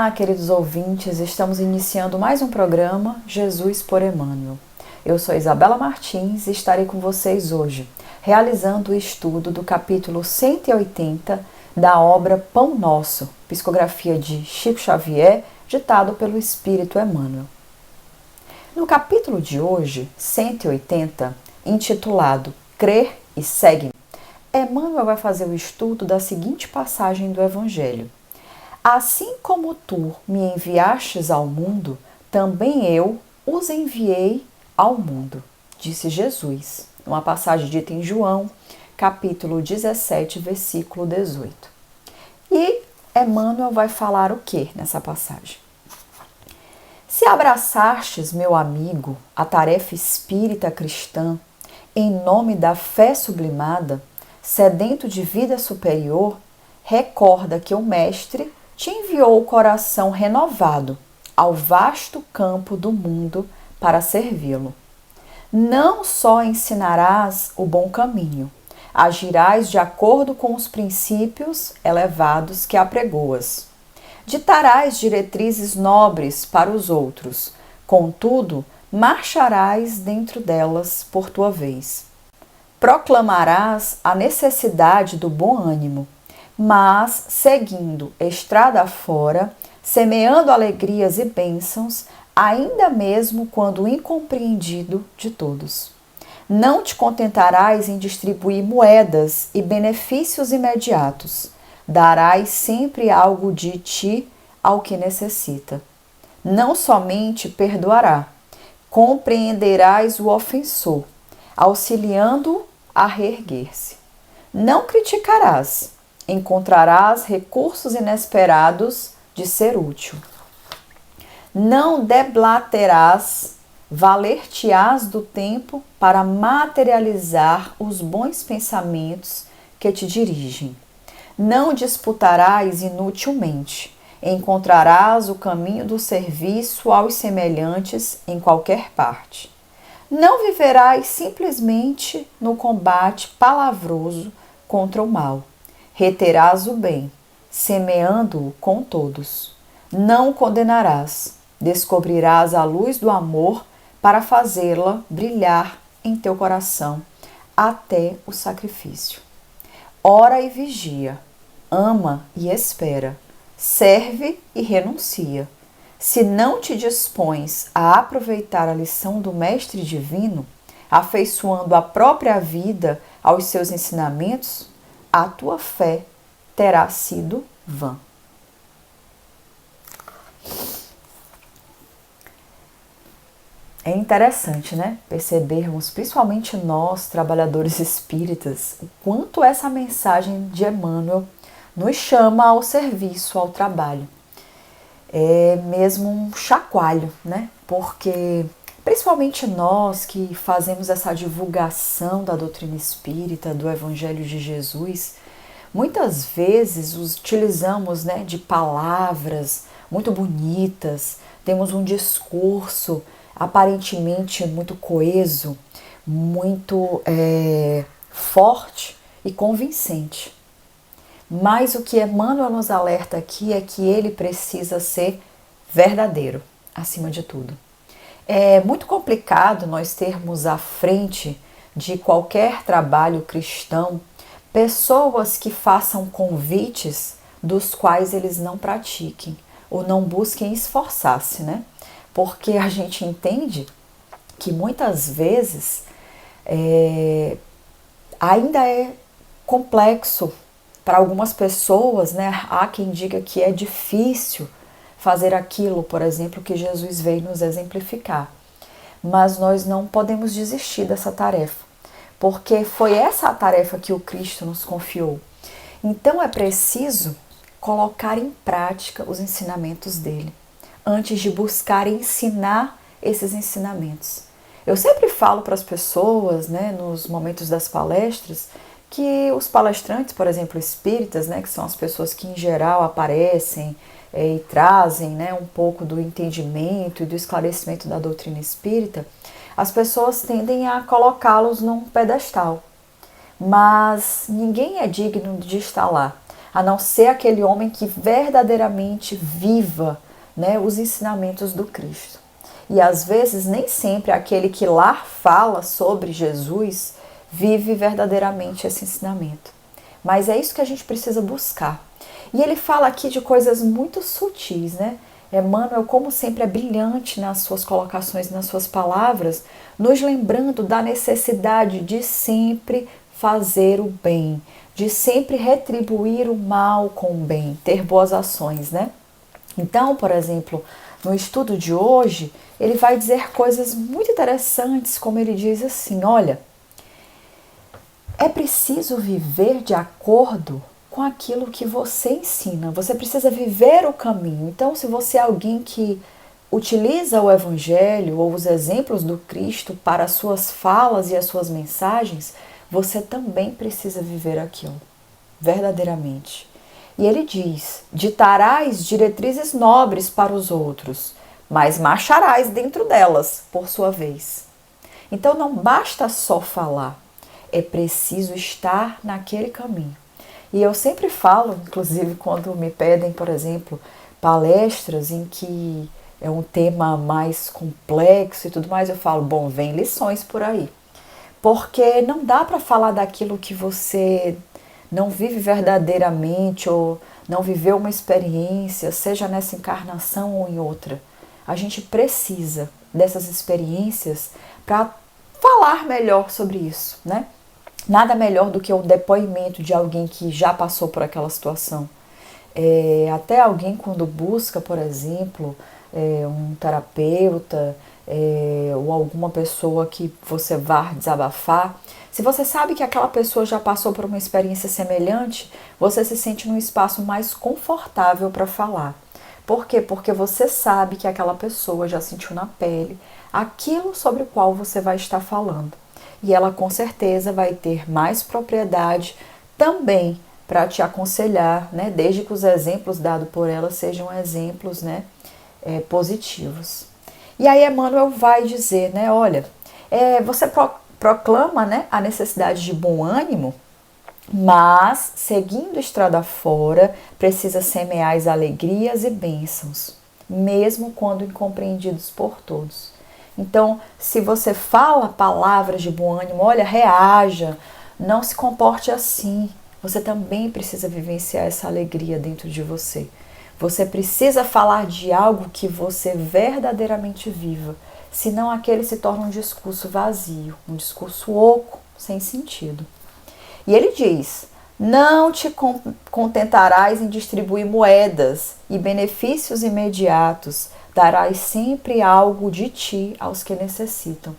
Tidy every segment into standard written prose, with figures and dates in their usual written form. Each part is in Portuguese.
Olá, queridos ouvintes, estamos iniciando mais um programa Jesus por Emmanuel. Eu sou Isabela Martins e estarei com vocês hoje, realizando o estudo do capítulo 180 da obra Pão Nosso, psicografia de Chico Xavier, ditado pelo Espírito Emmanuel. No capítulo de hoje, 180, intitulado Crer e Segue-me, Emmanuel vai fazer o estudo da seguinte passagem do Evangelho. Assim como tu me enviastes ao mundo, também eu os enviei ao mundo, disse Jesus, uma passagem dita em João, capítulo 17, versículo 18. E Emmanuel vai falar o que nessa passagem? Se abraçastes, meu amigo, a tarefa espírita cristã, em nome da fé sublimada, sedento de vida superior, recorda que o Mestre te enviou o coração renovado ao vasto campo do mundo para servi-lo. Não só ensinarás o bom caminho, agirás de acordo com os princípios elevados que apregoas. Ditarás diretrizes nobres para os outros, contudo, marcharás dentro delas por tua vez. Proclamarás a necessidade do bom ânimo, mas seguindo estrada afora, semeando alegrias e bênçãos, ainda mesmo quando incompreendido de todos. Não te contentarás em distribuir moedas e benefícios imediatos. Darás sempre algo de ti ao que necessita. Não somente perdoará, compreenderás o ofensor, auxiliando-o a reerguer-se. Não criticarás, encontrarás recursos inesperados de ser útil. Não deblaterás, valer-te-ás do tempo para materializar os bons pensamentos que te dirigem. Não disputarás inutilmente, encontrarás o caminho do serviço aos semelhantes em qualquer parte. Não viverás simplesmente no combate palavroso contra o mal. Reterás o bem, semeando-o com todos. Não condenarás, descobrirás a luz do amor para fazê-la brilhar em teu coração até o sacrifício. Ora e vigia, ama e espera, serve e renuncia. Se não te dispões a aproveitar a lição do Mestre Divino, afeiçoando a própria vida aos seus ensinamentos, a tua fé terá sido vã. É interessante, né? Percebermos, principalmente nós, trabalhadores espíritas, o quanto essa mensagem de Emmanuel nos chama ao serviço, ao trabalho. É mesmo um chacoalho, né? Porque principalmente nós que fazemos essa divulgação da doutrina espírita, do Evangelho de Jesus, muitas vezes utilizamos, né, de palavras muito bonitas, temos um discurso aparentemente muito coeso, muito forte e convincente. Mas o que Emmanuel nos alerta aqui é que ele precisa ser verdadeiro, acima de tudo. É muito complicado nós termos à frente de qualquer trabalho cristão pessoas que façam convites dos quais eles não pratiquem ou não busquem esforçar-se, né? Porque a gente entende que muitas vezes ainda é complexo para algumas pessoas, né? Há quem diga que é difícil fazer aquilo, por exemplo, que Jesus veio nos exemplificar. Mas nós não podemos desistir dessa tarefa, porque foi essa a tarefa que o Cristo nos confiou. Então é preciso colocar em prática os ensinamentos dele, antes de buscar ensinar esses ensinamentos. Eu sempre falo para as pessoas, né, nos momentos das palestras, que os palestrantes, por exemplo, espíritas, né, que são as pessoas que em geral aparecem e trazem, né, um pouco do entendimento e do esclarecimento da doutrina espírita, as pessoas tendem a colocá-los num pedestal. Mas ninguém é digno de estar lá. a não ser aquele homem que verdadeiramente viva, né, os ensinamentos do Cristo. E às vezes nem sempre aquele que lá fala sobre Jesus vive verdadeiramente esse ensinamento. Mas é isso que a gente precisa buscar. E ele fala aqui de coisas muito sutis, né? Emmanuel, como sempre, é brilhante nas suas colocações, nas suas palavras, nos lembrando da necessidade de sempre fazer o bem, de sempre retribuir o mal com o bem, ter boas ações, né? Então, por exemplo, no estudo de hoje, ele vai dizer coisas muito interessantes, como ele diz assim, olha, é preciso viver de acordo com aquilo que você ensina. Você precisa viver o caminho. Então, se você é alguém que utiliza o Evangelho ou os exemplos do Cristo para as suas falas e as suas mensagens, você também precisa viver aquilo, verdadeiramente. E ele diz, ditarás diretrizes nobres para os outros, mas marcharás dentro delas, por sua vez. Então não basta só falar, é preciso estar naquele caminho. E eu sempre falo, inclusive quando me pedem, por exemplo, palestras em que é um tema mais complexo e tudo mais, eu falo, bom, vem lições por aí. Porque não dá para falar daquilo que você não vive verdadeiramente ou não viveu uma experiência, seja nessa encarnação ou em outra. A gente precisa dessas experiências para falar melhor sobre isso, né? Nada melhor do que o depoimento de alguém que já passou por aquela situação. Até alguém quando busca, por exemplo, um terapeuta ou alguma pessoa que você vá desabafar, se você sabe que aquela pessoa já passou por uma experiência semelhante, você se sente num espaço mais confortável para falar. Por quê? Porque você sabe que aquela pessoa já sentiu na pele aquilo sobre o qual você vai estar falando. E ela com certeza vai ter mais propriedade também para te aconselhar, né? Desde que os exemplos dados por ela sejam exemplos, né, positivos. E aí Emmanuel vai dizer, né, olha, você proclama, né, a necessidade de bom ânimo, mas seguindo estrada fora, precisa semear as alegrias e bênçãos, mesmo quando incompreendidos por todos. Então, se você fala palavras de bom ânimo, olha, reaja, não se comporte assim. Você também precisa vivenciar essa alegria dentro de você. Você precisa falar de algo que você verdadeiramente viva, senão aquele se torna um discurso vazio, um discurso oco, sem sentido. E ele diz, não te contentarás em distribuir moedas e benefícios imediatos, darás sempre algo de ti aos que necessitam.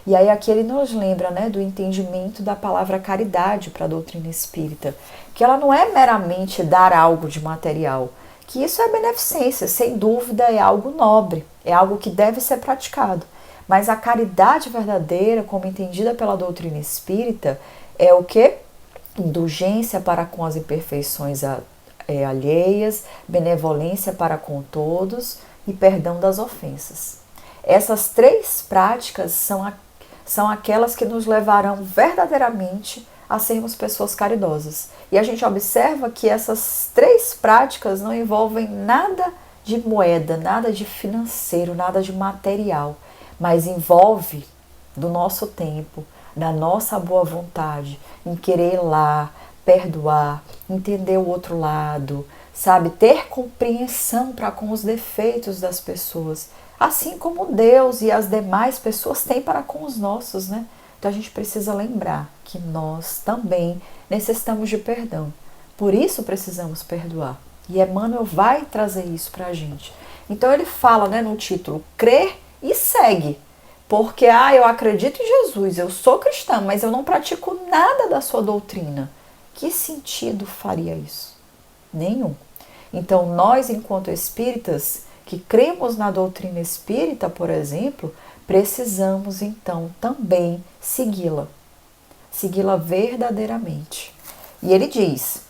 E aí aqui ele nos lembra, né, do entendimento da palavra caridade para a doutrina espírita, que ela não é meramente dar algo de material, que isso é beneficência, sem dúvida é algo nobre, é algo que deve ser praticado. Mas a caridade verdadeira, como entendida pela doutrina espírita, é o quê? Indulgência para com as imperfeições alheias, benevolência para com todos e perdão das ofensas. Essas três práticas são aquelas que nos levarão verdadeiramente a sermos pessoas caridosas. E a gente observa que essas três práticas não envolvem nada de moeda, nada de financeiro, nada de material, mas envolve do nosso tempo, da nossa boa vontade, em querer ir lá, perdoar, entender o outro lado, sabe? Ter compreensão para com os defeitos das pessoas, assim como Deus e as demais pessoas têm para com os nossos, né? Então a gente precisa lembrar que nós também necessitamos de perdão. Por isso precisamos perdoar. E Emmanuel vai trazer isso para a gente. Então ele fala, né, no título, crer e segue. Porque, eu acredito em Jesus, eu sou cristã, mas eu não pratico nada da sua doutrina. Que sentido faria isso? Nenhum. Então, nós, enquanto espíritas, que cremos na doutrina espírita, por exemplo, precisamos, então, também segui-la. Segui-la verdadeiramente. E ele diz,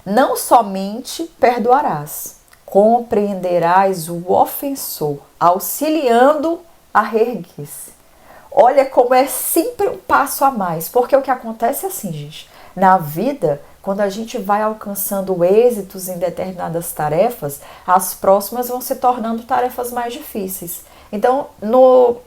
não somente perdoarás, compreenderás o ofensor, auxiliando a reerguer-se. Olha como é sempre um passo a mais, porque o que acontece é assim, gente, na vida, Quando a gente vai alcançando êxitos em determinadas tarefas, as próximas vão se tornando tarefas mais difíceis. Então,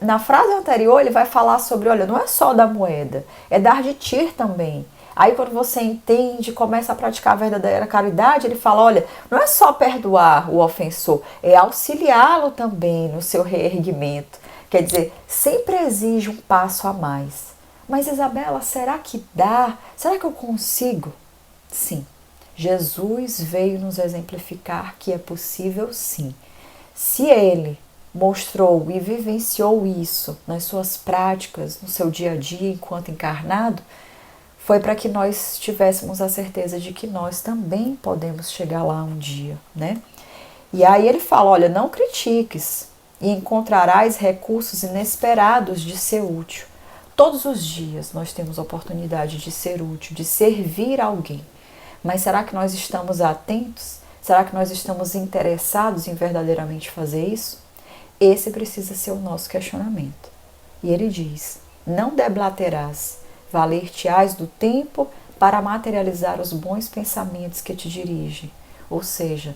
na frase anterior, ele vai falar sobre, olha, não é só dar moeda, é dar de ti também. Aí quando você entende, começa a praticar a verdadeira caridade, ele fala, olha, não é só perdoar o ofensor, é auxiliá-lo também no seu reerguimento. Quer dizer, sempre exige um passo a mais. Mas Isabela, será que dá? Será que eu consigo? Sim, Jesus veio nos exemplificar que é possível sim. Se ele mostrou e vivenciou isso nas suas práticas, no seu dia a dia enquanto encarnado, foi para que nós tivéssemos a certeza de que nós também podemos chegar lá um dia, né? E aí ele fala, olha, não critiques e encontrarás recursos inesperados de ser útil. Todos os dias nós temos a oportunidade de ser útil, de servir alguém. Mas será que nós estamos atentos? Será que nós estamos interessados em verdadeiramente fazer isso? Esse precisa ser o nosso questionamento. E ele diz, não deblaterás, valer-te-ás do tempo para materializar os bons pensamentos que te dirigem. Ou seja,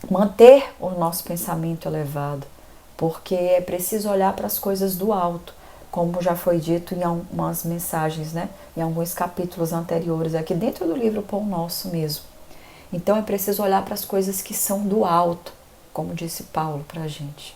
manter o nosso pensamento elevado, porque é preciso olhar para as coisas do alto, como já foi dito em algumas mensagens, né? Em alguns capítulos anteriores, aqui dentro do livro Pão Nosso mesmo. Então é preciso olhar para as coisas que são do alto, como disse Paulo para a gente.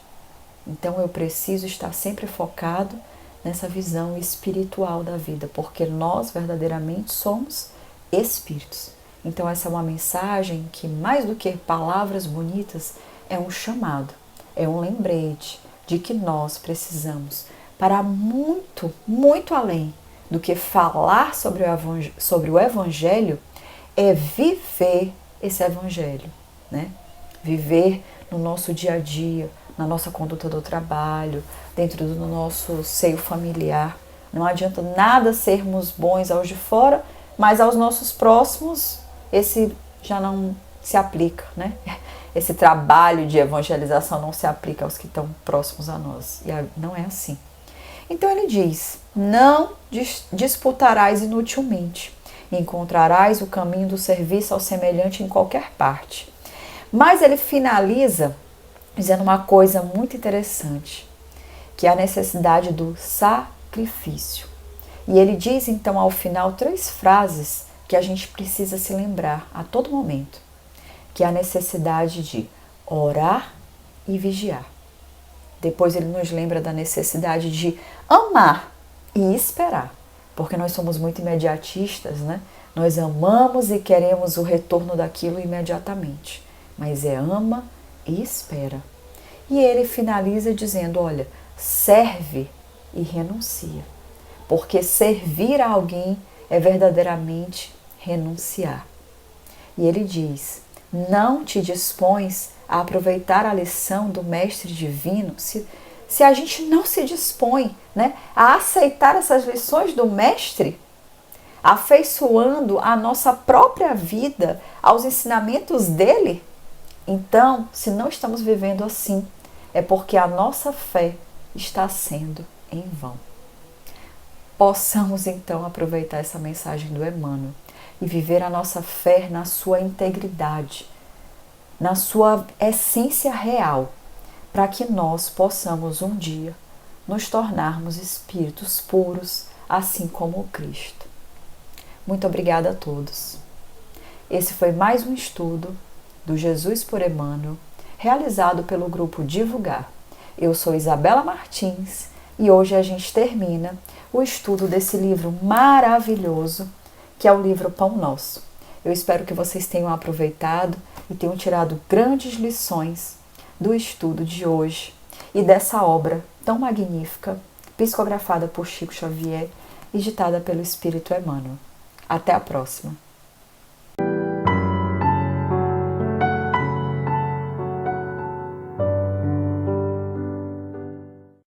Então eu preciso estar sempre focado nessa visão espiritual da vida, porque nós verdadeiramente somos espíritos. Então essa é uma mensagem que, mais do que palavras bonitas, é um chamado, é um lembrete de que nós precisamos, para muito, muito além do que falar sobre o Evangelho, é viver esse Evangelho, né? Viver no nosso dia a dia, na nossa conduta do trabalho, dentro do nosso seio familiar. Não adianta nada sermos bons aos de fora, mas aos nossos próximos, esse já não se aplica, né? Esse trabalho de evangelização não se aplica aos que estão próximos a nós. E não é assim. Então ele diz, não disputarás inutilmente, encontrarás o caminho do serviço ao semelhante em qualquer parte. Mas ele finaliza dizendo uma coisa muito interessante, que é a necessidade do sacrifício. E ele diz então ao final 3 frases que a gente precisa se lembrar a todo momento, que é a necessidade de orar e vigiar. Depois ele nos lembra da necessidade de amar e esperar, porque nós somos muito imediatistas, né? Nós amamos e queremos o retorno daquilo imediatamente, mas ama e espera. E ele finaliza dizendo, olha, serve e renuncia, porque servir a alguém é verdadeiramente renunciar. E ele diz, não te dispões a aproveitar a lição do Mestre Divino, se a gente não se dispõe, né, a aceitar essas lições do Mestre, afeiçoando a nossa própria vida aos ensinamentos dele, então, se não estamos vivendo assim, é porque a nossa fé está sendo em vão. Possamos então aproveitar essa mensagem do Emmanuel e viver a nossa fé na sua integridade, na sua essência real, para que nós possamos um dia nos tornarmos espíritos puros, assim como o Cristo. Muito obrigada a todos. Esse foi mais um estudo do Jesus por Emmanuel, realizado pelo grupo Divulgar. Eu sou Isabela Martins e hoje a gente termina o estudo desse livro maravilhoso, que é o livro Pão Nosso. Eu espero que vocês tenham aproveitado e tenham tirado grandes lições do estudo de hoje e dessa obra tão magnífica, psicografada por Chico Xavier e ditada pelo Espírito Emmanuel. Até a próxima!